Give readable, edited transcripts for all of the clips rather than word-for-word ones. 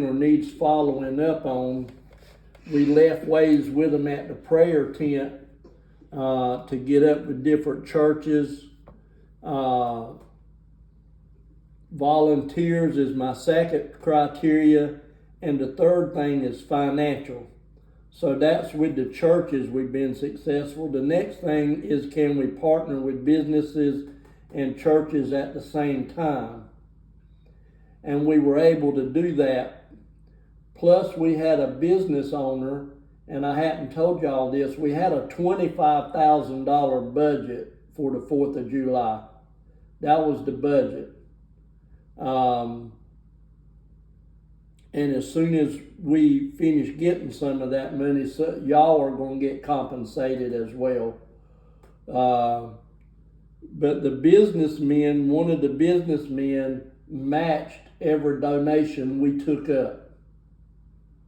or needs following up on, we left ways with them at the prayer tent to get up with different churches. Volunteers is my second criteria, and the third thing is financial. So that's with the churches we've been successful. The next thing is, can we partner with businesses and churches at the same time? And we were able to do that. Plus we had a business owner, and I hadn't told y'all this, we had a $25,000 budget for the 4th of July. That was the budget. And as soon as we finish getting some of that money, so y'all are going to get compensated as well. But the businessmen, one of the businessmen matched every donation we took up.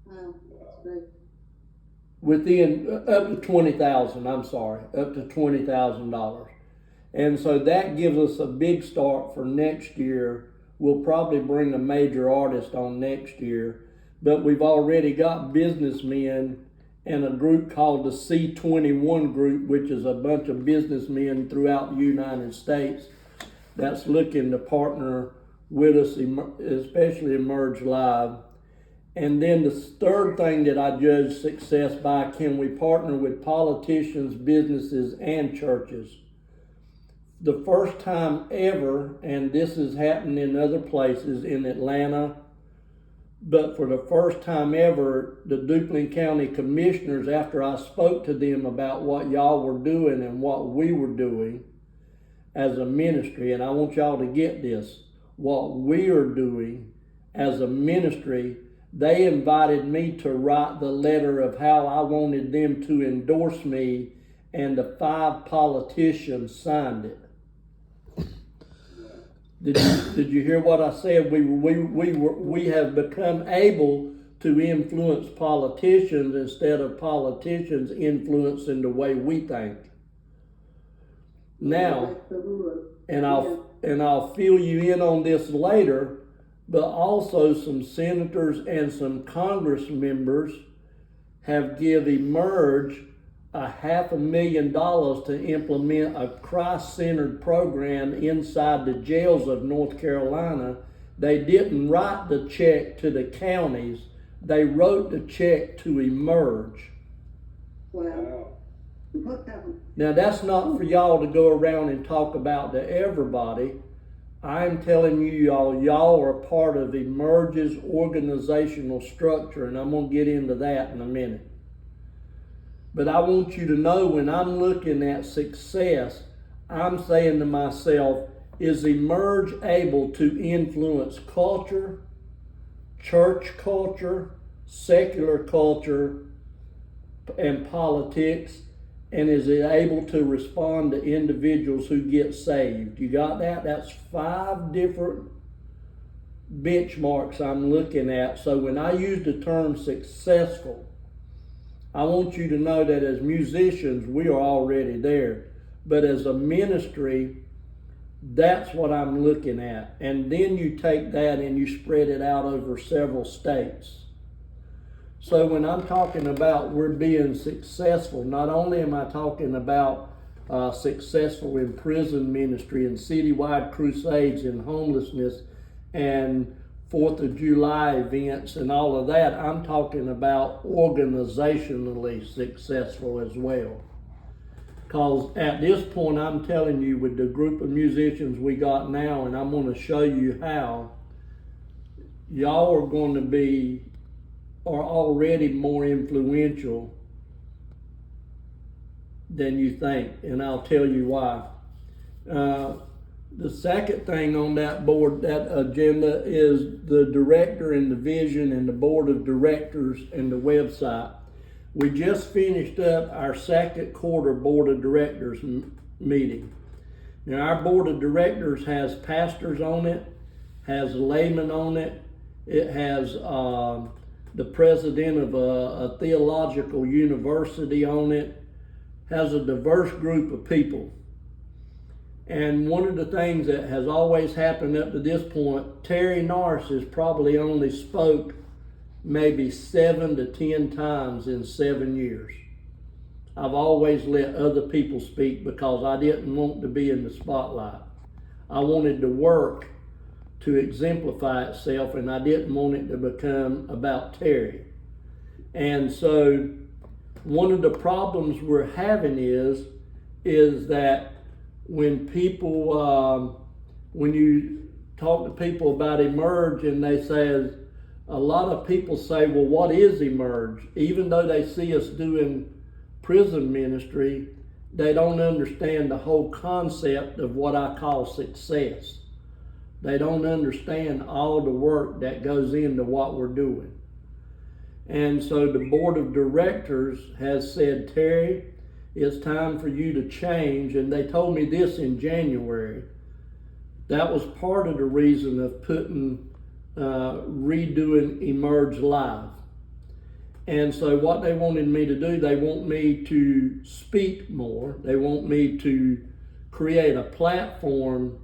Wow, that's great. Within up to $20,000, up to $20,000. And so that gives us a big start for next year. We'll probably bring a major artist on next year, but we've already got businessmen and a group called the C21 group, which is a bunch of businessmen throughout the United States that's looking to partner with us, especially Emerge Live. And then the third thing that I judge success by, can we partner with politicians, businesses, and churches? The first time ever, and this has happened in other places in Atlanta, but for the first time ever, the Duplin County Commissioners, after I spoke to them about what y'all were doing and what we were doing as a ministry, and I want y'all to get this, what we are doing as a ministry, they invited me to write the letter of how I wanted them to endorse me, and the 5 politicians signed it. Did you hear what I said? We have become able to influence politicians instead of politicians influencing the way we think. Now, and I'll fill you in on this later, but also some senators and some Congress members have give Emerge $500,000 to implement a Christ-centered program inside the jails of North Carolina. They didn't write the check to the counties, they wrote the check to Emerge. Wow. Now that's not for y'all to go around and talk about to everybody. I'm telling you, y'all are part of Emerge's organizational structure, and I'm going to get into that in a minute. But I want you to know, when I'm looking at success, I'm saying to myself, is Emerge able to influence culture, church culture, secular culture, and politics? And is it able to respond to individuals who get saved? You got that? That's 5 different benchmarks I'm looking at. So when I use the term successful, I want you to know that as musicians, we are already there. But as a ministry, that's what I'm looking at. And then you take that and you spread it out over several states. So when I'm talking about we're being successful, not only am I talking about successful in prison ministry and citywide crusades in homelessness and 4th of July events and all of that, I'm talking about organizationally successful as well. Because at this point, I'm telling you, with the group of musicians we got now, and I'm going to show you how, y'all are going to be, are already more influential than you think, and I'll tell you why. The second thing on that board, that agenda, is the director and the vision and the board of directors and the website. We just finished up our second quarter board of directors meeting. Now our board of directors has pastors on it, has laymen on it, it has the president of a theological university on it, has a diverse group of people. And one of the things that has always happened up to this point, Terry Norris has probably only spoke maybe 7 to 10 times in 7 years. I've always let other people speak because I didn't want to be in the spotlight. I wanted the work to exemplify itself, and I didn't want it to become about Terry. And so one of the problems we're having is that when people, when you talk to people about Emerge, and they say, a lot of people say, well, what is Emerge? Even though they see us doing prison ministry, they don't understand the whole concept of what I call success. They don't understand all the work that goes into what we're doing. And so the board of directors has said, Terry, it's time for you to change. And they told me this in January. That was part of the reason of redoing Emerge Live. And so what they wanted me to do, they want me to speak more. They want me to create a platform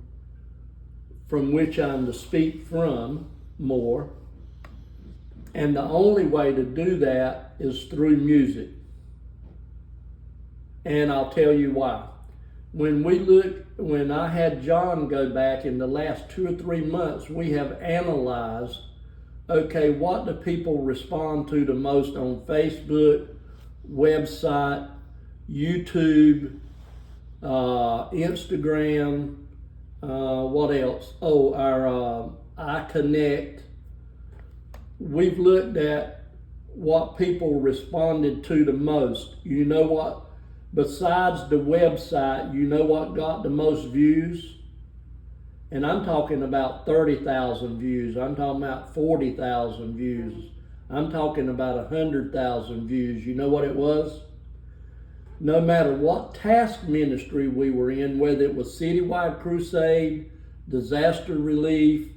from which I'm to speak from more. And the only way to do that is through music. And I'll tell you why. When I had John go back in the last 2 or 3 months, we have analyzed, okay, what do people respond to the most on Facebook, website, YouTube, Instagram, what else? Oh, our iConnect. We've looked at what people responded to the most. You know what? Besides the website, you know what got the most views? And I'm talking about 30,000 views. I'm talking about 40,000 views. I'm talking about 100,000 views. You know what it was? No matter what task ministry we were in, whether it was Citywide Crusade, disaster relief,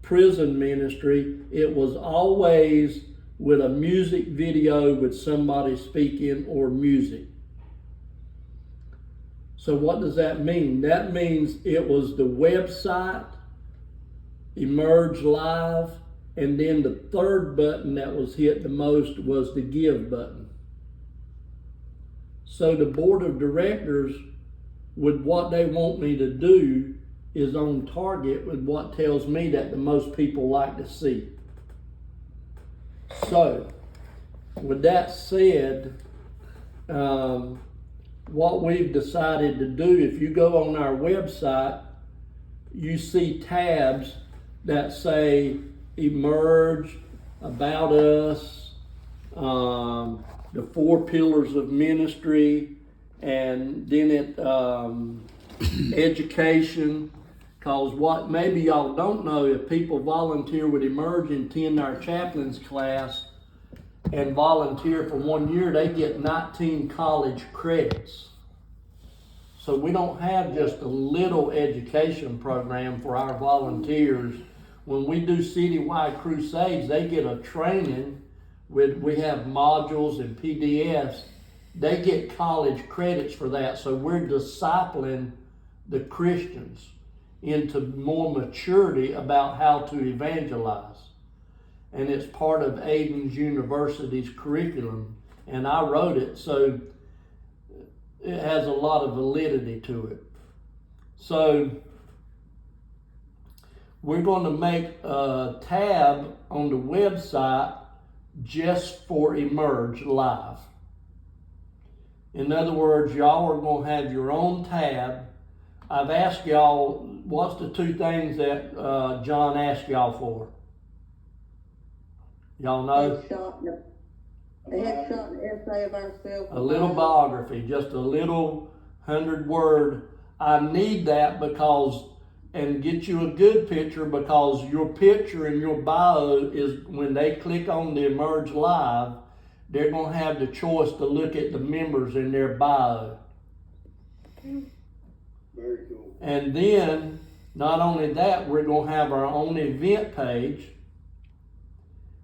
prison ministry, it was always with a music video with somebody speaking or music. So what does that mean? That means it was the website, Emerge Live, and then the third button that was hit the most was the give button. So the board of directors, with what they want me to do, is on target with what tells me that the most people like to see. So, with that said, what we've decided to do, if you go on our website, you see tabs that say Emerge, About Us, the 4 pillars of ministry, and then education. Because what maybe y'all don't know, if people volunteer with Emerge and attend our chaplain's class and volunteer for 1 year, they get 19 college credits. So we don't have just a little education program for our volunteers. When we do Citywide Crusades, they get a training we have modules and PDFs. They get college credits for that. So we're discipling the Christians into more maturity about how to evangelize. And it's part of Aiden's University's curriculum. And I wrote it, so it has a lot of validity to it. So we're going to make a tab on the website just for Emerge Live. In other words, y'all are going to have your own tab. I've asked y'all, what's the 2 things that John asked y'all for? Y'all know? A headshot and essay of ourselves. A little biography, just a little 100-word. I need that because, and get you a good picture, because your picture and your bio is, when they click on the Emerge Live, they're going to have the choice to look at the members in their bio. Very cool. And then, not only that, we're going to have our own event page.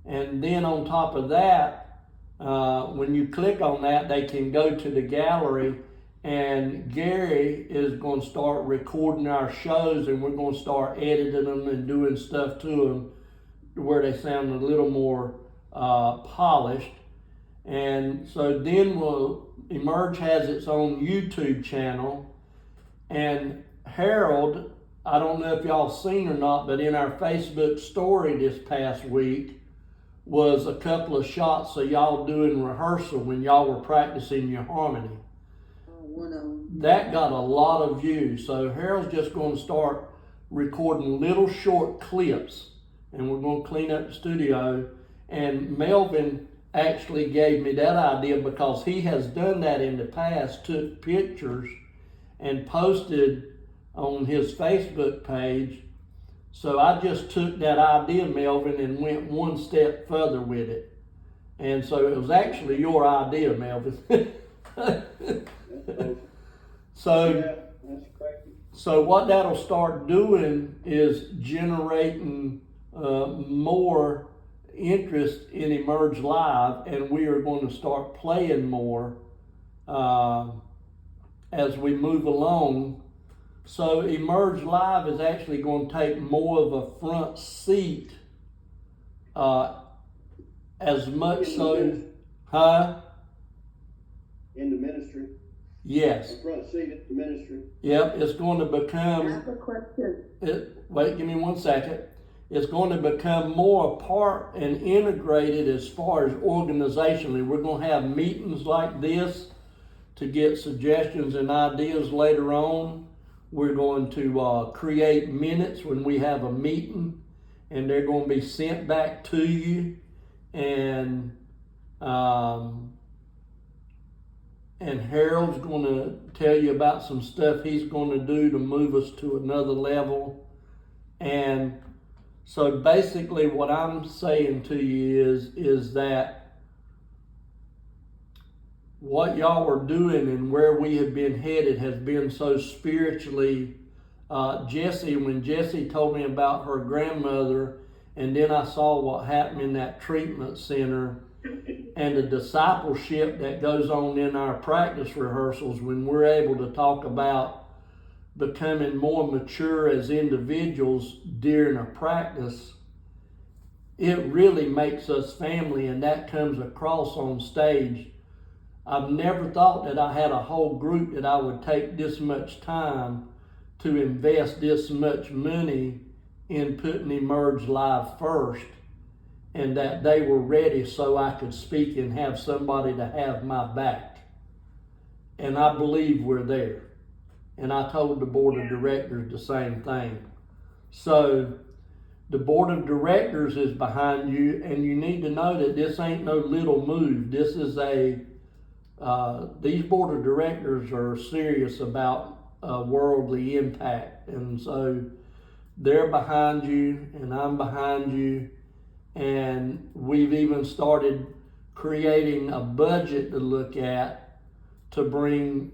And then on top of that, when you click on that, they can go to the gallery, and Gary is going to start recording our shows, and we're going to start editing them and doing stuff to them where they sound a little more polished. And so then Emerge has its own YouTube channel, and Harold, I don't know if y'all seen or not, but in our Facebook story this past week was a couple of shots of y'all doing rehearsal when y'all were practicing your harmony. One of them. That got a lot of views. So Harold's just going to start recording little short clips, and we're going to clean up the studio. And Melvin actually gave me that idea because he has done that in the past, took pictures and posted on his Facebook page. So I just took that idea, Melvin, and went one step further with it. And so it was actually your idea, Melvin. So, Yeah, that's correct. so what that'll start doing is generating more interest in Emerge Live, and we are going to start playing more as we move along. So Emerge Live is actually going to take more of a front seat, as much so, huh? In the ministry, Yes. a front seat at the ministry. Yep, it's going to I become, have a question. wait, give me 1 second. It's going to become more a part and integrated as far as organizationally. We're going to have meetings like this to get suggestions and ideas later on. We're going to create minutes when we have a meeting, and they're going to be sent back to you. And Harold's going to tell you about some stuff he's going to do to move us to another level. And so basically what I'm saying to you is that what y'all are doing and where we have been headed has been so spiritually. When Jessie told me about her grandmother, and then I saw what happened in that treatment center and the discipleship that goes on in our practice rehearsals, when we're able to talk about becoming more mature as individuals during a practice, it really makes us family, and that comes across on stage. I've never thought that I had a whole group that I would take this much time to invest this much money in putting Emerge Live first, and that they were ready so I could speak and have somebody to have my back. And I believe we're there. And I told the board of directors the same thing. So the board of directors is behind you, and you need to know that this ain't no little move. This is these board of directors are serious about worldly impact. And so they're behind you, and I'm behind you. And we've even started creating a budget to look at to bring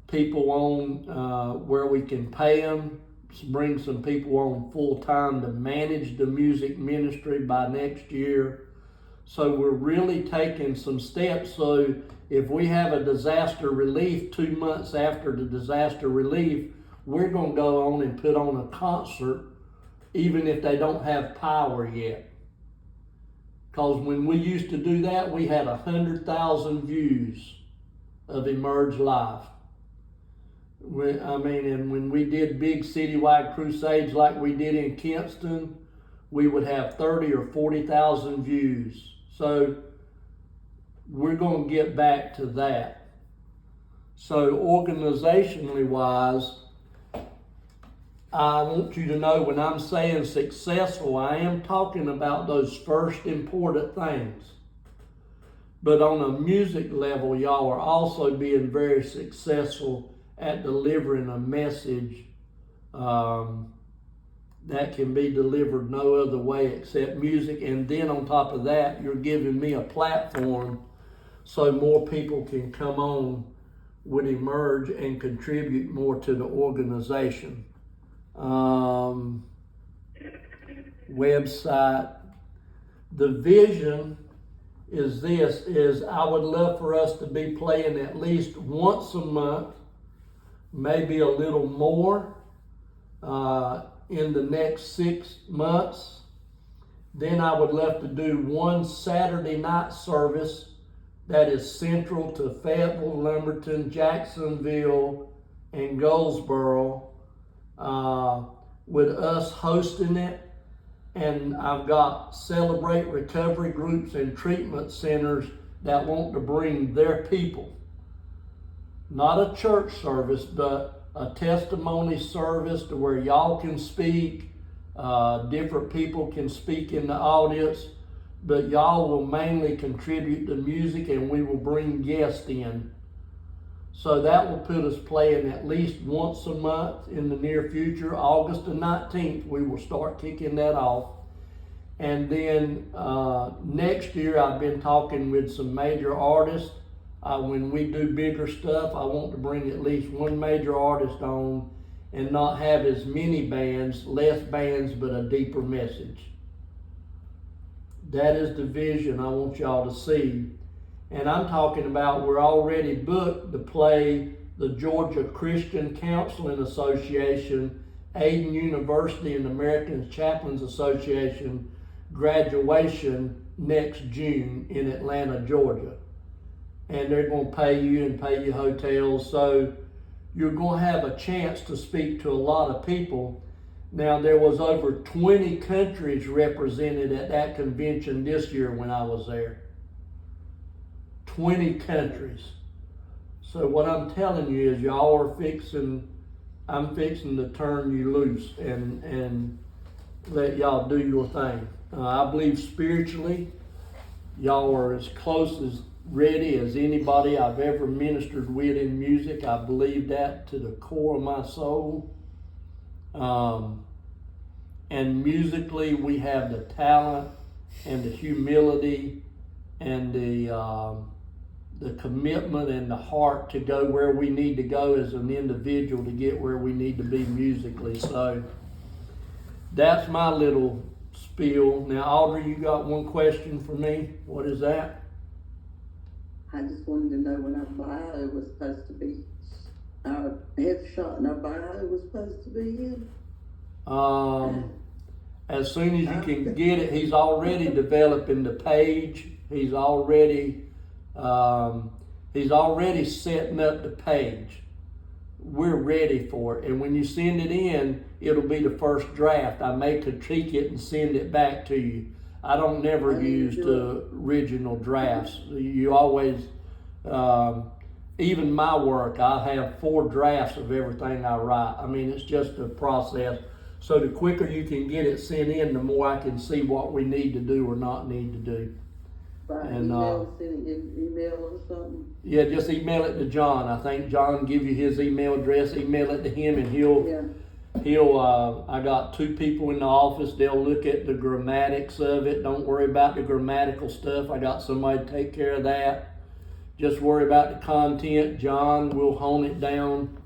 people on where we can pay them, bring some people on full time to manage the music ministry by next year. So we're really taking some steps. So if we have a disaster relief 2 months after the disaster relief, we're going to go on and put on a concert even if they don't have power yet. Because when we used to do that, we had 100,000 views of Emerge Live. And when we did big citywide crusades like we did in Kinston, we would have 30 or 40,000 views. So we're going to get back to that. So organizationally wise, I want you to know when I'm saying successful, I am talking about those first important things. But on a music level, y'all are also being very successful at delivering a message that can be delivered no other way except music. And then on top of that, you're giving me a platform so more people can come on with Emerge and contribute more to the organization. Website. The vision is I would love for us to be playing at least once a month, maybe a little more in the next 6 months. Then I would love to do one Saturday night service that is central to Fayetteville, Lumberton, Jacksonville, and Goldsboro, with us hosting it. And I've got Celebrate recovery groups and treatment centers that want to bring their people. Not a church service, but a testimony service to where y'all can speak, different people can speak in the audience, but y'all will mainly contribute to music and we will bring guests in. So that will put us playing at least once a month in the near future. August the 19th, we will start kicking that off. And then next year, I've been talking with some major artists. When we do bigger stuff, I want to bring at least one major artist on and not have as many bands, less bands, but a deeper message. That is the vision I want y'all to see. And I'm talking about, we're already booked to play the Georgia Christian Counseling Association, Aiden University, and American Chaplains Association graduation next June in Atlanta, Georgia. And they're going to pay you and pay you hotels. So you're going to have a chance to speak to a lot of people. Now, there was over 20 countries represented at that convention this year when I was there. 20 countries. So what I'm telling you is y'all are I'm fixing to turn you loose and let y'all do your thing. I believe spiritually, y'all are as close as ready as anybody I've ever ministered with in music. I believe that to the core of my soul. And musically, we have the talent and the humility and the commitment and the heart to go where we need to go as an individual to get where we need to be musically. So that's my little spiel. Now, Audrey, you got one question for me? What is that? I just wanted to know when our bio was supposed to be, our headshot and our bio was supposed to be in. As soon as you can get it, he's already developing the page. He's already setting up the page. We're ready for it. And when you send it in, it'll be the first draft. I may critique it and send it back to you. I don't never use the original drafts. You always, even my work, I have 4 drafts of everything I write. I mean, it's just a process. So the quicker you can get it sent in, the more I can see what we need to do or not need to do. By And, email, send it in email or something? Yeah, just email it to John. I think John give you his email address. Email it to him, and I got 2 people in the office. They'll look at the grammatics of it. Don't worry about the grammatical stuff. I got somebody to take care of that. Just worry about the content. John will hone it down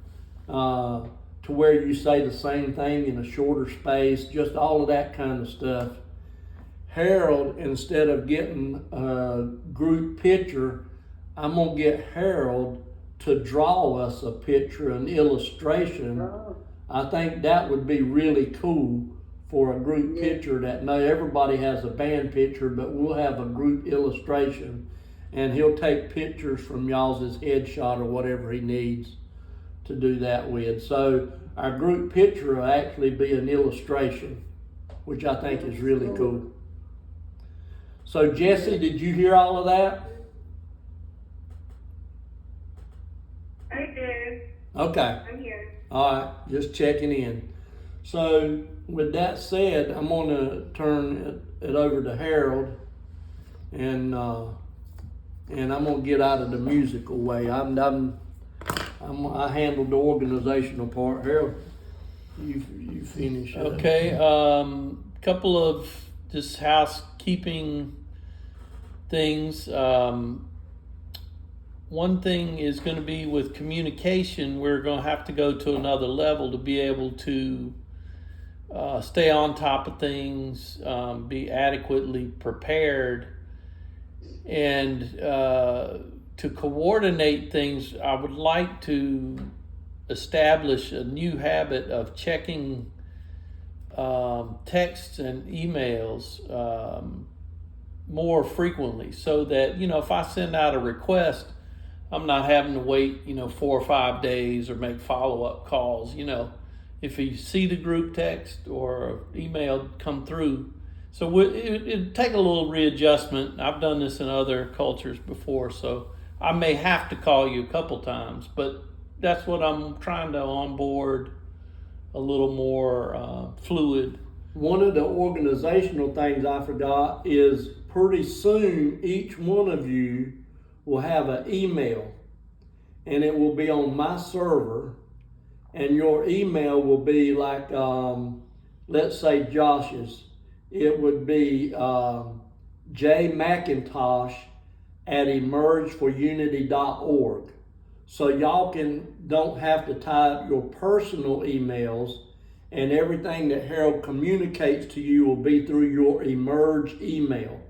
to where you say the same thing in a shorter space. Just all of that kind of stuff. Harold, instead of getting a group picture, I'm going to get Harold to draw us a picture, an illustration. Oh. I think that would be really cool for a group picture that not everybody has a band picture, but we'll have a group illustration. And he'll take pictures from y'all's headshot or whatever he needs to do that with. So our group picture will actually be an illustration, which I think is really cool. So Jesse, did you hear all of that? I did. Okay. I'm here. All right, just checking in. So with that said, I'm going to turn it over to Harold, and I'm going to get out of the musical way. I handle the organizational part. Harold, you finish. Okay. Couple of just housekeeping things. One thing is going to be with communication. We're going to have to go to another level to be able to stay on top of things, be adequately prepared, and to coordinate things. I would like to establish a new habit of checking texts and emails more frequently, so that, you know, if I send out a request, I'm not having to wait, 4 or 5 days or make follow-up calls. If you see the group text or email come through, so it'd take a little readjustment. I've done this in other cultures before, so I may have to call you a couple times, but that's what I'm trying to onboard a little more fluid. One of the organizational things I forgot is pretty soon each one of you will have an email, and it will be on my server, and your email will be like, let's say Josh's. It would be jmcintosh@emergeforunity.org. So y'all don't have to type your personal emails, and everything that Harold communicates to you will be through your Emerge email.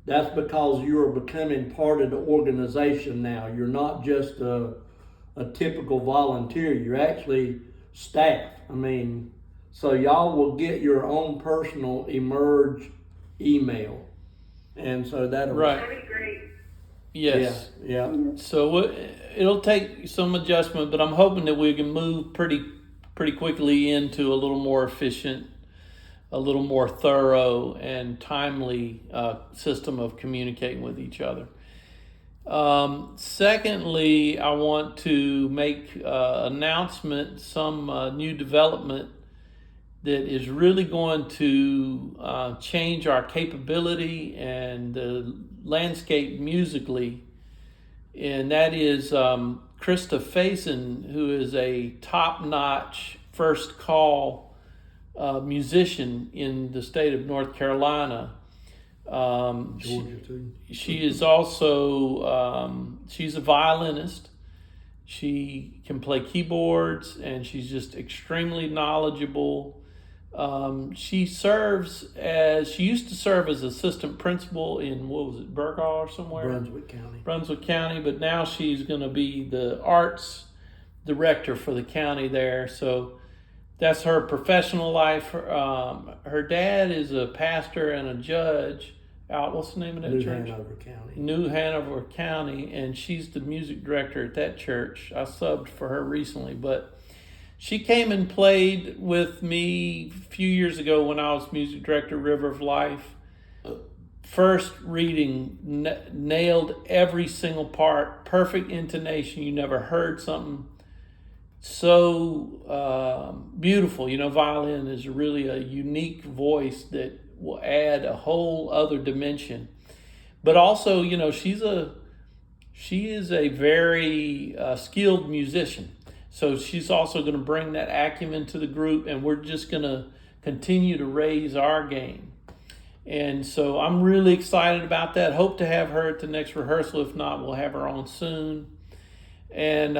That's because you are becoming part of the organization now. You're not just a typical volunteer. You're actually staff. So y'all will get your own personal Emerge email. And so that'll... Right. That'd be great. Yes. Yeah. So it'll take some adjustment, but I'm hoping that we can move pretty quickly into a little more efficient, a little more thorough and timely system of communicating with each other. Secondly, I want to make announcement, some new development that is really going to change our capability and the landscape musically. And that is Krista Faison, who is a top-notch first call musician in the state of North Carolina. Georgia too. She is also, she's a violinist. She can play keyboards, and she's just extremely knowledgeable. She used to serve as assistant principal in, Burgaw or somewhere? Brunswick County, but now she's going to be the arts director for the county there. So that's her professional life. Her dad is a pastor and a judge out, what's the name of that church? New Hanover County, and she's the music director at that church. I subbed for her recently, but she came and played with me a few years ago when I was music director, River of Life. First reading, nailed every single part, perfect intonation. You never heard something so beautiful. Violin is really a unique voice that will add a whole other dimension. But also, she is a very skilled musician. So she's also going to bring that acumen to the group, and we're just going to continue to raise our game. And so I'm really excited about that. Hope to have her at the next rehearsal. If not, we'll have her on soon. And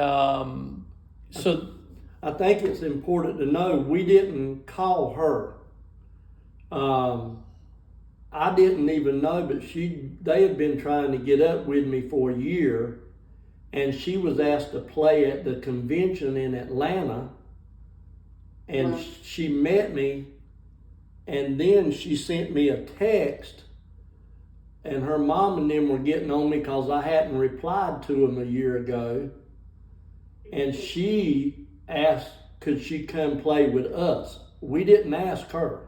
so I think it's important to know we didn't call her. I didn't even know, but they had been trying to get up with me for a year, and she was asked to play at the convention in Atlanta, and she met me, and then she sent me a text, and her mom and them were getting on me because I hadn't replied to them a year ago, and she asked, could she come play with us? We didn't ask her.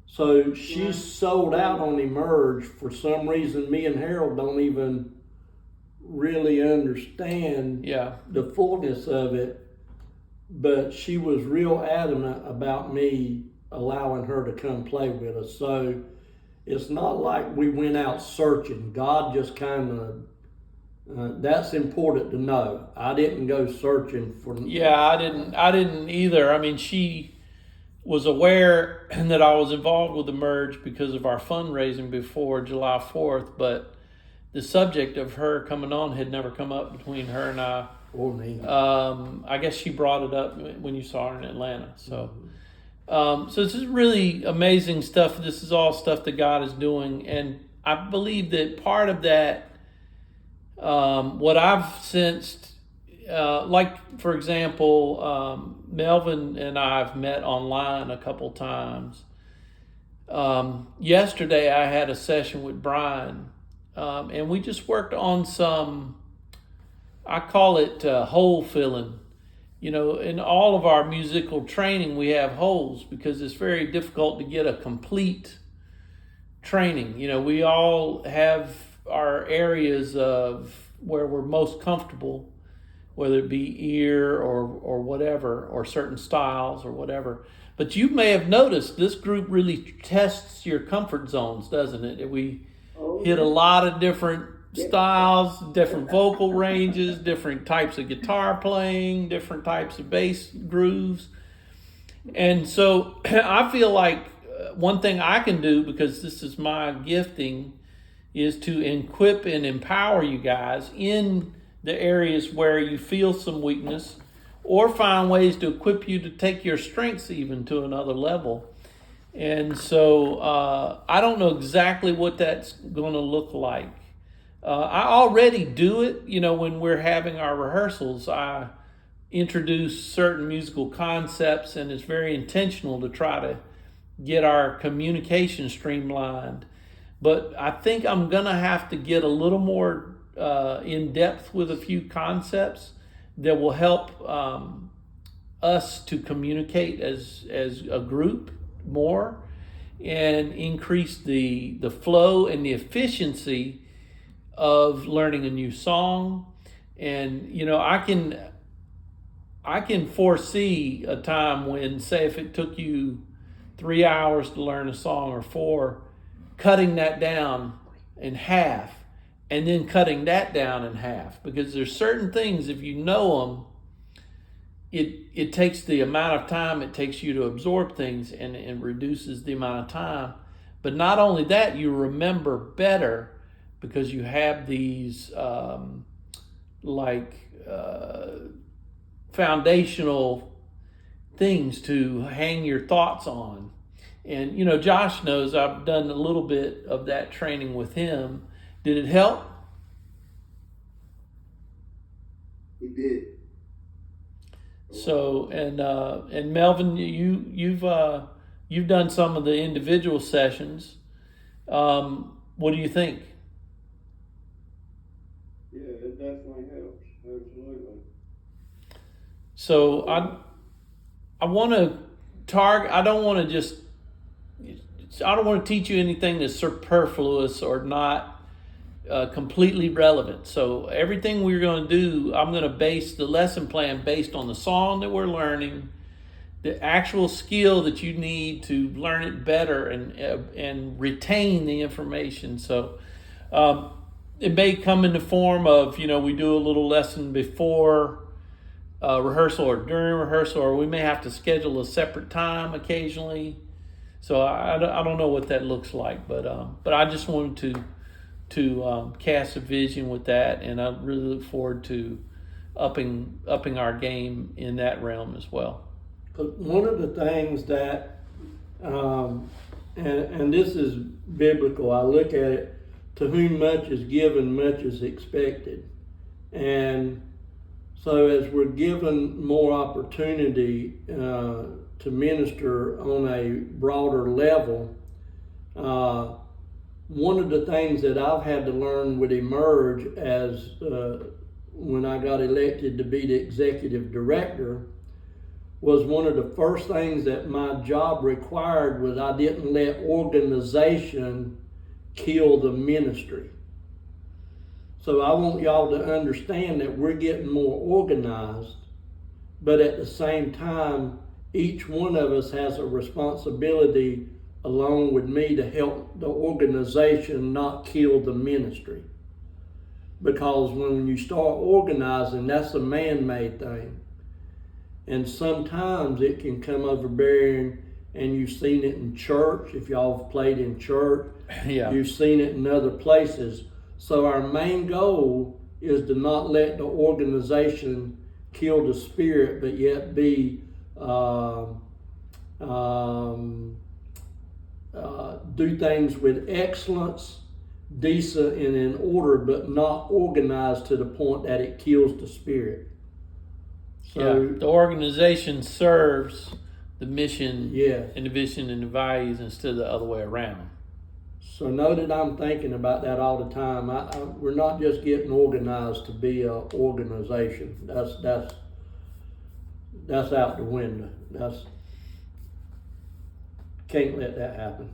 So she's sold out on Emerge. For some reason, me and Harold don't even really understand the fullness of it, but she was real adamant about me allowing her to come play with us. So it's not like we went out searching. God just kind of, that's important to know. I didn't go searching for... Yeah, I didn't either. She was aware that I was involved with Emerge because of our fundraising before July 4th, but the subject of her coming on had never come up between her and I. Or me. I guess she brought it up when you saw her in Atlanta. So, so this is really amazing stuff. This is all stuff that God is doing, and I believe that part of that, what I've sensed like for example, Melvin and I have met online a couple times. Yesterday I had a session with Brian, and we just worked on some, I call it hole filling. You know, in all of our musical training, we have holes because it's very difficult to get a complete training. You know, we all have our areas of where we're most comfortable, whether it be ear or whatever, or certain styles or whatever. But you may have noticed this group really tests your comfort zones, doesn't it? We hit a lot of different styles, different vocal ranges, different types of guitar playing, different types of bass grooves. And so I feel like one thing I can do, because this is my gifting, is to equip and empower you guys in the areas where you feel some weakness, or find ways to equip you to take your strengths even to another level. And so I don't know exactly what that's going to look like. I already do it, you know, when we're having our rehearsals. I introduce certain musical concepts, and it's very intentional to try to get our communication streamlined. But I think I'm going to have to get a little more in depth with a few concepts that will help us to communicate as a group more, and increase the flow and the efficiency of learning a new song. And you know, I can foresee a time when, say, if it took you 3 hours to learn a song, or 4, cutting that down in half, and then cutting that down in half, because there's certain things, if you know them, it takes the amount of time it takes you to absorb things, and reduces the amount of time. But not only that, you remember better because you have these foundational things to hang your thoughts on. And you know, Josh knows I've done a little bit of that training with him. Did it help? It did. So, and Melvin, you've done some of the individual sessions. What do you think? Yeah, it definitely helps. Absolutely. So I want to target. I don't want to teach you anything that's superfluous or not completely relevant. So everything we're going to do, I'm going to base the lesson plan based on the song that we're learning, the actual skill that you need to learn it better and retain the information. So it may come in the form of, you know, we do a little lesson before rehearsal or during rehearsal, or we may have to schedule a separate time occasionally. So I don't know what that looks like, but I just wanted to cast a vision with that, and I really look forward to upping our game in that realm as well. But one of the things that, and this is biblical, I look at it, to whom much is given, much is expected. And so as we're given more opportunity to minister on a broader level, one of the things that I've had to learn with Emerge as when I got elected to be the executive director, was one of the first things that my job required was I didn't let organization kill the ministry. So I want y'all to understand that we're getting more organized, but at the same time, each one of us has a responsibility along with me to help the organization not kill the ministry. Because when you start organizing, that's a man-made thing. And sometimes it can come overbearing, and you've seen it in church. If y'all have played in church, Yeah. You've seen it in other places. So our main goal is to not let the organization kill the spirit, but yet be do things with excellence, decent and in order, but not organized to the point that it kills the spirit. So, The organization serves the mission yeah. and the vision and the values instead of the other way around. So know that I'm thinking about that all the time. We're not just getting organized to be a organization. That's out the window. Can't let that happen.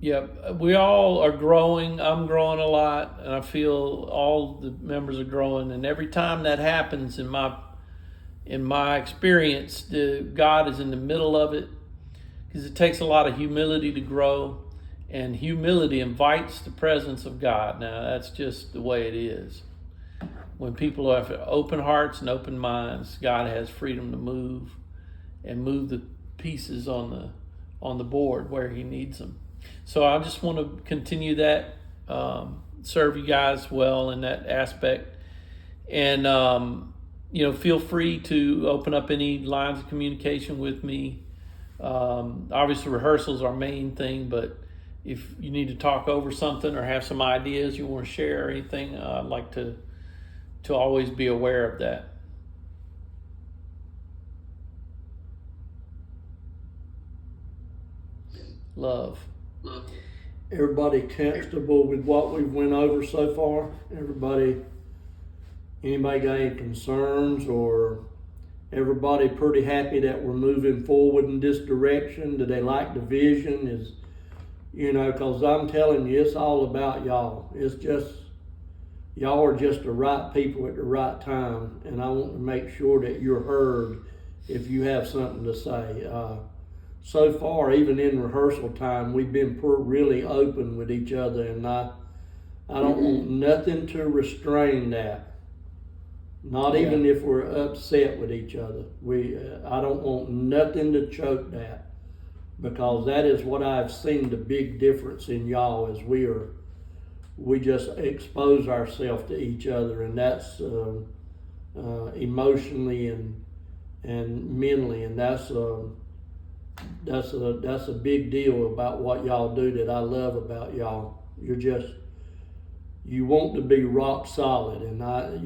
Yep, we all are growing. I'm growing a lot, and I feel all the members are growing. And every time that happens, in my experience, God is in the middle of it, because it takes a lot of humility to grow, and humility invites the presence of God. Now, that's just the way it is. When people have open hearts and open minds, God has freedom to move the pieces on the board where He needs them. So I just want to continue that, serve you guys well in that aspect, and feel free to open up any lines of communication with me. Obviously, rehearsals are our main thing, but if you need to talk over something or have some ideas you want to share or anything, I'd like to always be aware of that. Love. Everybody comfortable with what we've went over so far? Anybody got any concerns, or everybody pretty happy that we're moving forward in this direction? Do they like the vision? Cause I'm telling you, it's all about y'all. It's just, y'all are just the right people at the right time, and I want to make sure that you're heard if you have something to say. So far, even in rehearsal time, we've been really open with each other, and I don't want nothing to restrain that. Not even if we're upset with each other. I don't want nothing to choke that, because that is what I've seen the big difference in y'all, is we just expose ourselves to each other, and that's emotionally and mentally, and that's a big deal about what y'all do that I love about y'all. You want to be rock solid, and I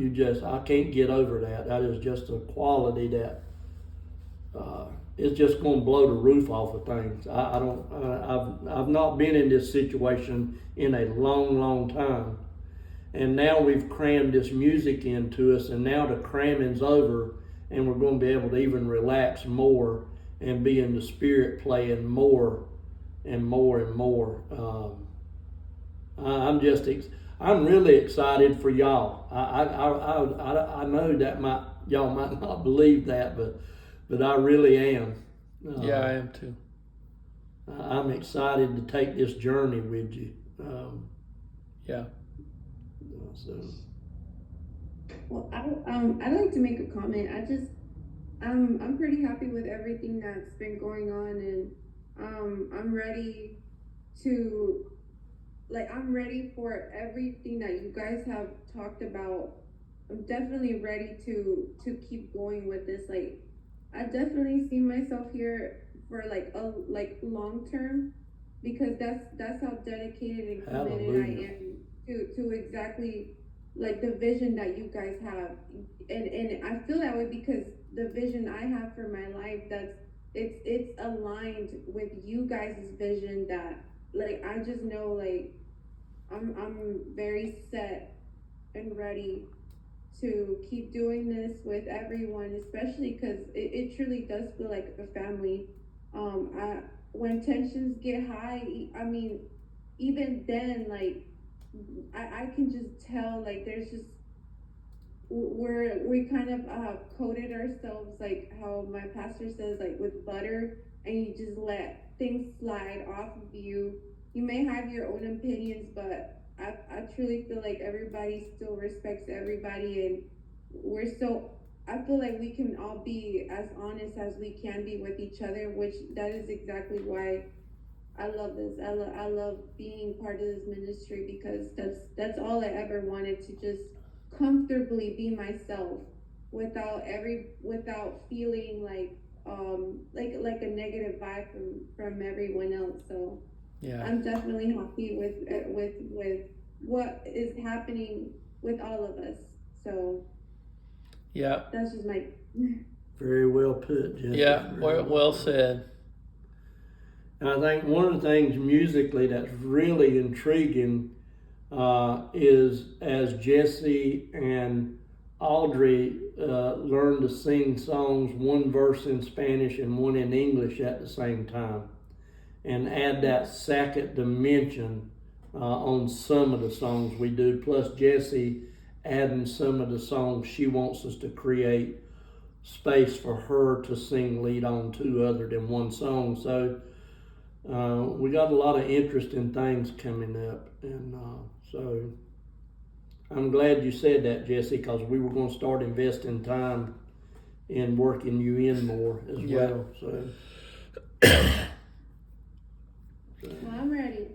can't get over that. That is just a quality that it's just going to blow the roof off of things. I've not been in this situation in a long time, and now we've crammed this music into us, and now the cramming's over, and we're going to be able to even relax more and be in the spirit, playing more and more and more. I'm really excited for y'all. I know that y'all might not believe that, but I really am. Yeah, I am too. I'm excited to take this journey with you. So. Well, I'd like to make a comment. I'm pretty happy with everything that's been going on, and I'm ready for everything that you guys have talked about. I'm definitely ready to keep going with this. Like, I definitely see myself here for long term, because that's how dedicated and committed I am to exactly like the vision that you guys have, and I feel that way because the vision I have for my life, it's aligned with you guys' vision. That, like, I just know, like, I'm very set and ready to keep doing this with everyone, especially because it truly does feel like a family. When tensions get high, I mean, even then, like, I can just tell, like, there's just, we kind of coated ourselves, like how my pastor says, like, with butter, and you just let things slide off of you. You may have your own opinions, but I truly feel like everybody still respects everybody, and I feel like we can all be as honest as we can be with each other, which that is exactly why I love this. I love being part of this ministry, because that's all I ever wanted, to just comfortably be myself without feeling like a negative vibe from everyone else. So Yeah. I'm definitely happy with what is happening with all of us. So Yeah. that's just my Very well put, Jesse. Yeah, Very well put. said. And I think one of the things musically that's really intriguing is as Jesse and Audrey learn to sing songs, one verse in Spanish and one in English at the same time, and add that second dimension on some of the songs we do, plus Jesse adding some of the songs she wants us to create space for her to sing lead on to other than one song. So we got a lot of interesting things coming up, and so I'm glad you said that, Jesse, because we were going to start investing time in working you in more as Yeah. well. So Well, I'm ready.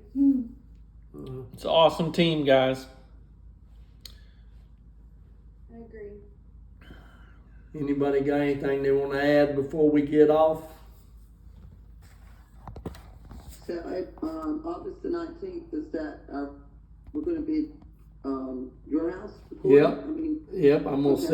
It's an awesome team, guys. I agree. anybody got anything they want to add before we get off? So, August the 19th, is that, we're gonna be, your house? recording? Yep. I mean, Yep, I'm gonna Okay. set